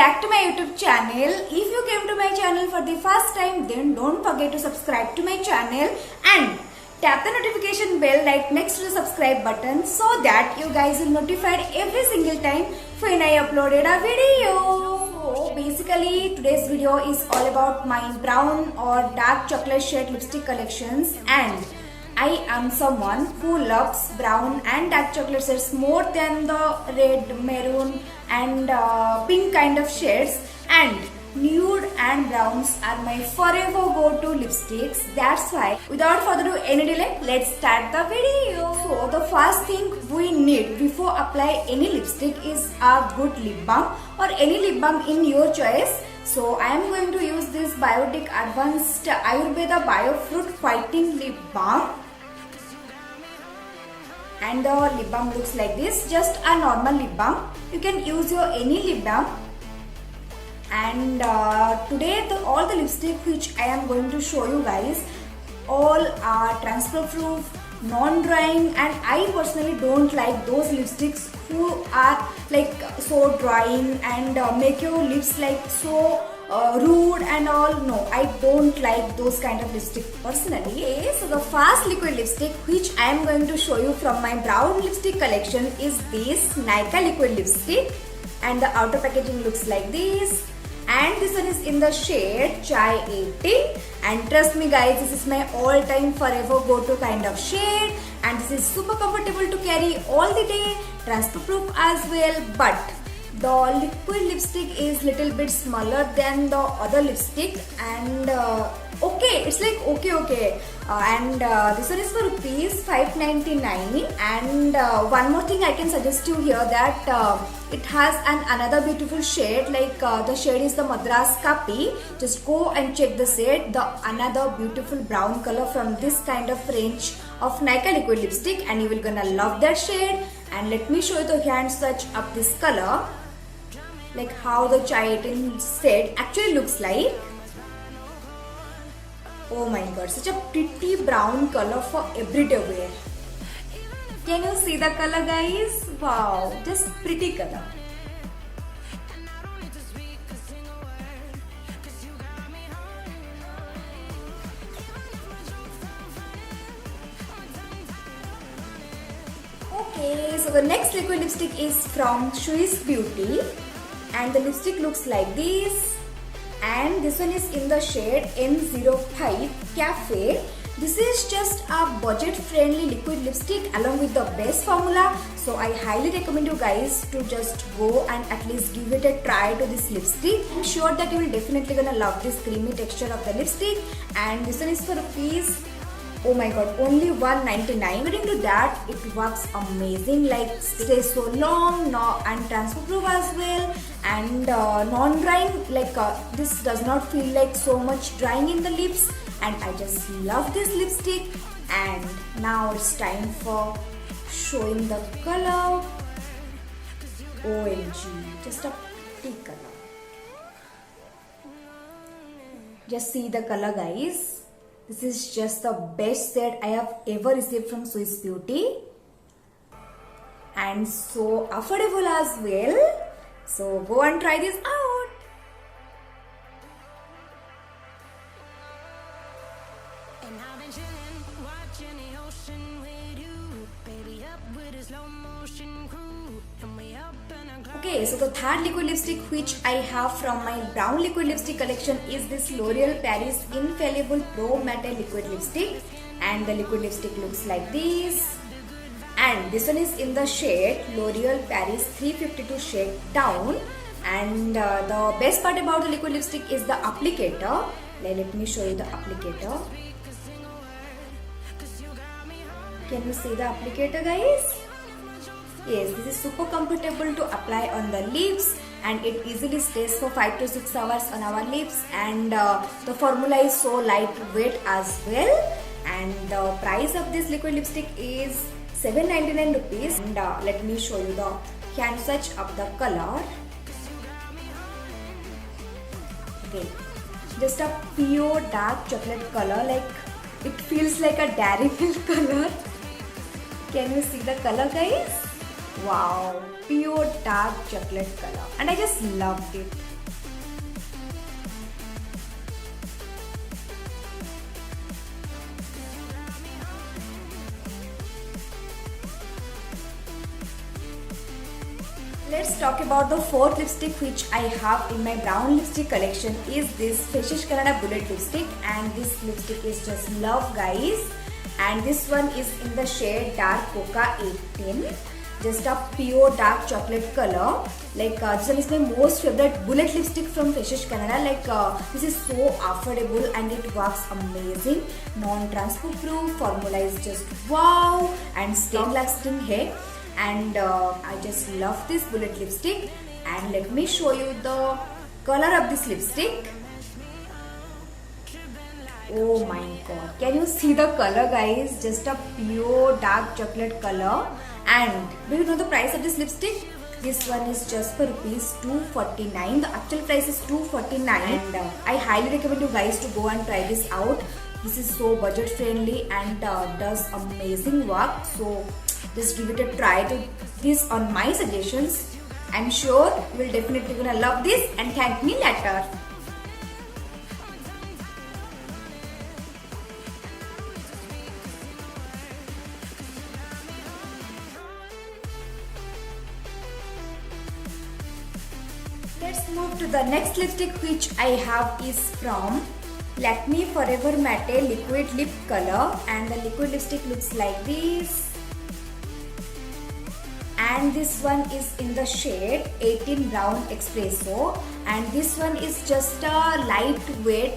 back to my YouTube channel. If you came to my channel for the first time, then don't forget to subscribe to my channel and tap the notification bell right next to the subscribe button so that you guys will notified every single time when I uploaded a video. So basically today's video is all about my brown or dark chocolate shade lipstick collections, and I am someone who loves brown and dark chocolate shades more than the red, maroon and pink kind of shades, and nude and browns are my forever go-to lipsticks. That's why without further ado any delay, let's start the video. So the first thing we need before apply any lipstick is a good lip balm or any lip balm in your choice. So I am going to use this Biotic Advanced Ayurveda Biofruit Whitening Lip Balm. And the lip balm looks like this, just a normal lip balm. You can use your any lip balm. And today all the lipstick which I am going to show you guys all are transfer proof, non-drying, and I personally don't like those lipsticks who are like so drying and make your lips like so rude and all. No, I don't like those kind of lipstick personally. Okay, so the first liquid lipstick which I am going to show you from my brown lipstick collection is this Nykaa liquid lipstick, and the outer packaging looks like this. And this one is in the shade Chai 80, and trust me guys, this is my all time forever go to kind of shade, and this is super comfortable to carry all the day, transfer proof as well. But the liquid lipstick is little bit smaller than the other lipstick, and okay, it's like okay. And this one is for rupees 599. And one more thing I can suggest you here, that it has another beautiful shade, like the shade is the Madras Kapi. Just go and check the shade, the another beautiful brown color from this kind of range of Nykaa liquid lipstick, and you will gonna love that shade. And let me show you the hand swatch of this color, like how the Chai 18 shade actually looks like. Oh my god, such a pretty brown color for everyday wear. Can you see the color guys? Wow, just pretty color. Okay, so the next liquid lipstick is from Swiss Beauty, and the lipstick looks like this. And this one is in the shade N05 Cafe. This is just a budget friendly liquid lipstick along with the best formula. So I highly recommend you guys to just go and at least give it a try to this lipstick. I'm sure that you will definitely gonna love this creamy texture of the lipstick. And this one is for rupees, oh my god, only 199. According to that, it works amazing, like stays so long, and transfer proof as well, and non-drying, like this does not feel like so much drying in the lips, and I just love this lipstick. And now it's time for showing the color. OMG, just a pretty color. Just see the color guys. This is just the best set I have ever received from Swiss Beauty, and so affordable as well. So go and try this out. And I've been chilling, watching the ocean with you, baby, up with a slow motion crew, and we up in a cloud. Okay, so the third liquid lipstick which I have from my brown liquid lipstick collection is this L'Oreal Paris Infallible Pro Matte liquid lipstick, and the liquid lipstick looks like this. And this one is in the shade L'Oreal Paris 352 shade Down. And the best part about the liquid lipstick is the applicator. Let me show you the applicator. Can you see the applicator guys? Yes, this is super comfortable to apply on the lips, and it easily stays for 5 to 6 hours on our lips, and the formula is so lightweight as well. And the price of this liquid lipstick is 799 rupees. And let me show you the hand swatch of the color. Okay, just a pure dark chocolate color, like it feels like a dairy milk color. Can you see the color guys? Wow, pure dark chocolate color, and I just loved it. Let's talk about the fourth lipstick which I have in my brown lipstick collection is this Faces Canada Bullet lipstick, and this lipstick is just love guys, and this one is in the shade Dark Coca 18, just a pure dark chocolate color. Like this one is my most favorite bullet lipstick from Faces Canada. Like this is so affordable and it works amazing, non-transfer proof, formula is just wow, and stain lasting hai. And I just love this bullet lipstick, and let me show you the color of this lipstick. Oh my god, can you see the color guys? Just a pure dark chocolate color. And do you know the price of this lipstick? This one is just for rupees 249. The actual price is 249, and I highly recommend you guys to go and try this out. This is so budget friendly and does amazing work. So just give it a try to this on my suggestions. I'm sure you will definitely gonna love this and thank me later. Let's move to the next lipstick which I have is from Lakme Forever Matte Liquid Lip Color, and the liquid lipstick looks like this. And this one is in the shade 18 Brown Espresso, and this one is just a lightweight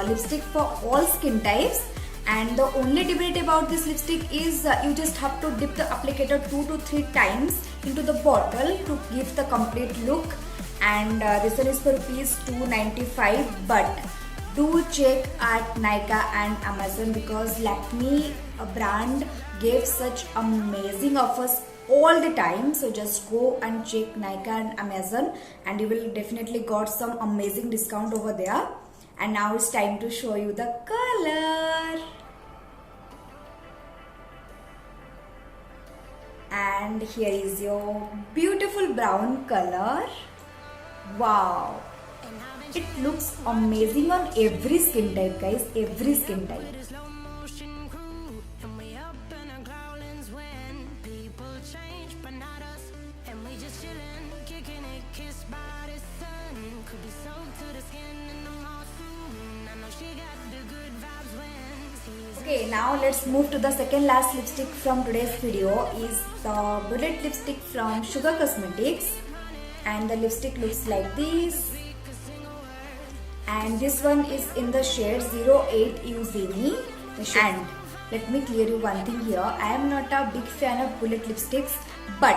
lipstick for all skin types. And the only debate about this lipstick is you just have to dip the applicator 2 to 3 times into the bottle to give the complete look. And this one is for rupees 295, but do check at Nykaa and Amazon because Lakme brand gave such amazing offers all the time. So just go and check Nykaa and Amazon and you will definitely got some amazing discount over there. And now it's time to show you the color. And here is your beautiful brown color. Wow, it looks amazing on every skin type guys, every skin type. Okay, now let's move to the second last lipstick from today's video is the bullet lipstick from Sugar Cosmetics, and the lipstick looks like this. And this one is in the shade 08 Eugenie. And let me clear you one thing here. I am not a big fan of bullet lipsticks, but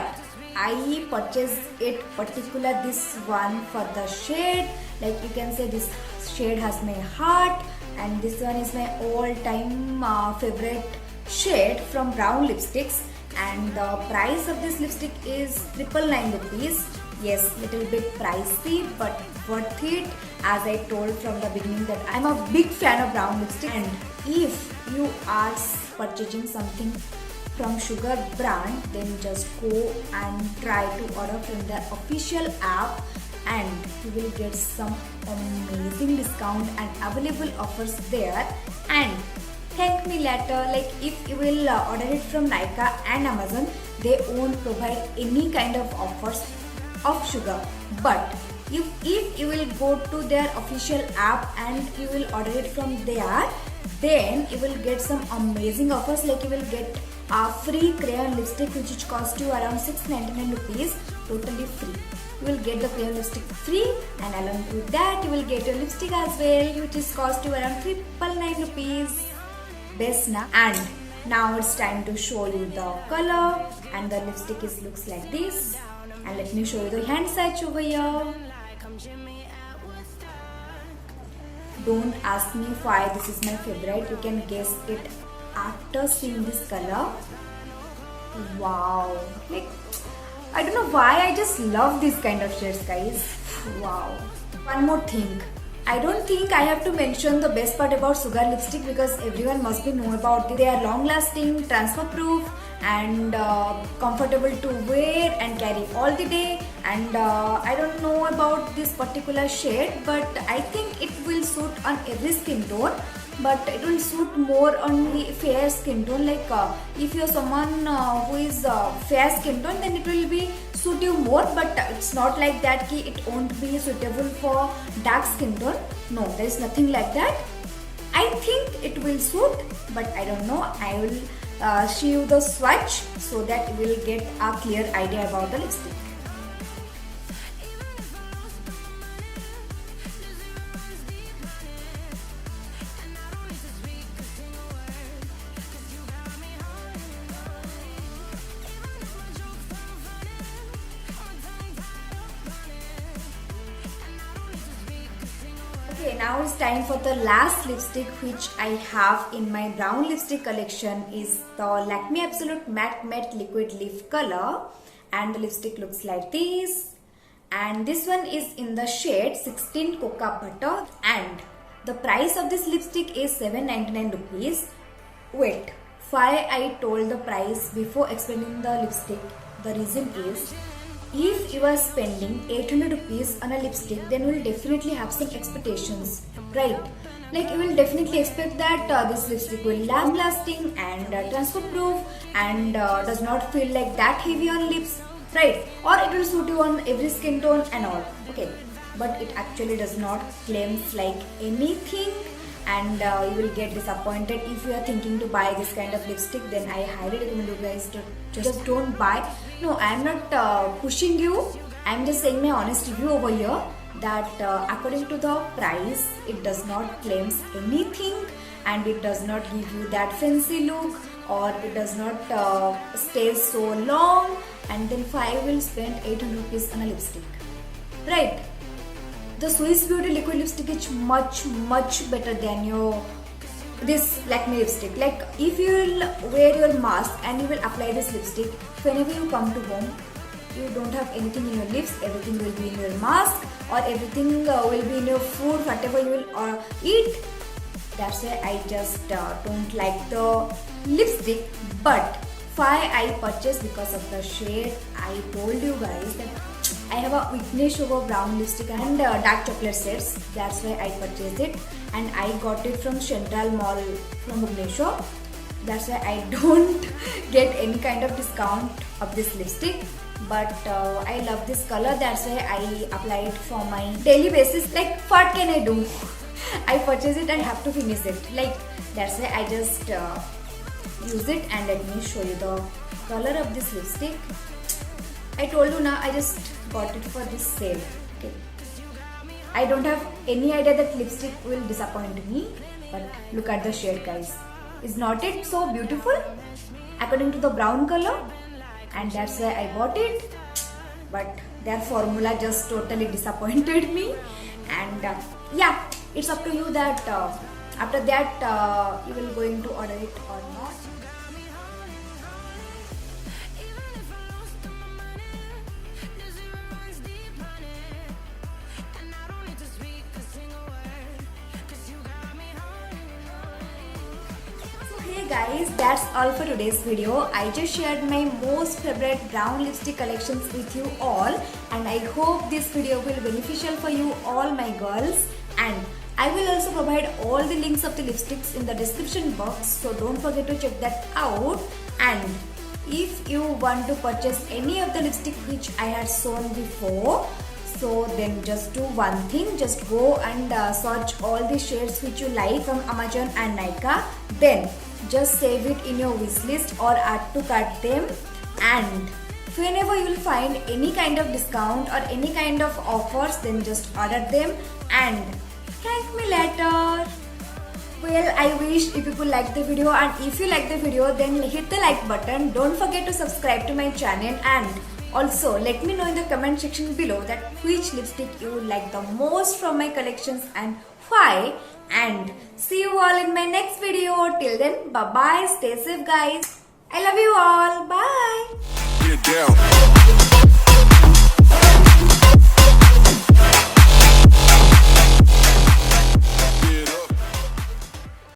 I purchased it particular this one for the shade. Like you can say this shade has my heart, and this one is my all-time favorite shade from brown lipsticks. And the price of this lipstick is 999 rupees. Yes, little bit pricey but worth it. As I told from the beginning that I'm a big fan of brown lipstick, and if you are purchasing something from Sugar brand, then just go and try to order from their official app, and you will get some amazing discount and available offers there. And thank me later. Like if you will order it from Nykaa and Amazon, they won't provide any kind of offers of Sugar, but if you will go to their official app and you will order it from there, then you will get some amazing offers. Like you will get a free crayon lipstick which cost you around 699 rupees, totally free. You will get the crayon lipstick free, and along with that you will get your lipstick as well, which is cost you around 999 rupees. Best na. And now it's time to show you the color, and the lipstick looks like this. And let me show you the hand swatch over here. Don't ask me why this is my favorite. You can guess it after seeing this color. Wow, like I don't know why, I just love this kind of shades guys. Wow. One more thing, I don't think I have to mention the best part about Sugar lipstick because everyone must be know about it. They are long lasting, transfer proof, and comfortable to wear and carry all the day. And I don't know about this particular shade, but I think it will suit on every skin tone, but it will suit more on the fair skin tone. Like if you're someone who is fair skin tone, then it will be suit you more, but it's not like that ki it won't be suitable for dark skin tone. No, there is nothing like that. I think it will suit, but I don't know. I will show you the swatch so that you will get a clear idea about the lipstick. Okay, now it's time for the last lipstick which I have in my brown lipstick collection is the Lakme Absolute Matte Liquid Lip Color, and the lipstick looks like this, and this one is in the shade 16 Cocoa Butter, and the price of this lipstick is 799 rupees. Wait, why I told the price before explaining the lipstick? The reason is, if you are spending 800 rupees on a lipstick, then you will definitely have some expectations, right? Like you will definitely expect that this lipstick will last lasting and transfer proof and does not feel like that heavy on lips, right? Or it will suit you on every skin tone and all, okay? But it actually does not claims like anything, and you will get disappointed if you are thinking to buy this kind of lipstick. Then I highly recommend you guys to just don't buy. No, I am not pushing you. I am just saying my honest review over here that according to the price, it does not claims anything, and it does not give you that fancy look, or it does not stay so long, and then I will spend 800 rupees on a lipstick, right? The Swiss Beauty liquid lipstick is much better than your this Lakme lipstick. Like if you will wear your mask and you will apply this lipstick, whenever you come to home, you don't have anything in your lips, everything will be in your mask, or everything will be in your food, whatever you will eat. That's why I just don't like the lipstick. But why I purchased? Because of the shade. I told you guys that I have a weakness over brown lipstick and dark chocolate shades. That's why I purchased it, and I got it from Central Mall from Bhubaneswar. That's why I don't get any kind of discount of this lipstick. But I love this color. That's why I apply it for my daily basis. Like what can I do? I purchase it and have to finish it. Like that's why I just use it. And let me show you the color of this lipstick. I told you now, I just got it for this sale. Okay. I don't have any idea that lipstick will disappoint me, but look at the shade, guys. Is not it so beautiful according to the brown color? And that's why I bought it. But their formula just totally disappointed me. And yeah, it's up to you that after that you will going to order it or not. Guys, that's all for today's video. I just shared my most favorite brown lipstick collections with you all, and I hope this video will be beneficial for you all my girls. And I will also provide all the links of the lipsticks in the description box, so don't forget to check that out. And if you want to purchase any of the lipstick which I had shown before, so then just do one thing, just go and search all the shades which you like from Amazon and Nykaa. Then just save it in your wish list or add to cart them, and whenever you will find any kind of discount or any kind of offers, then just order them and thank me later. Well, I wish if you could like the video, and if you like the video then hit the like button. Don't forget to subscribe to my channel, and also let me know in the comment section below that which lipstick you like the most from my collections and why. And see you all in my next video. Till then, bye bye, stay safe guys. I love you all. Bye.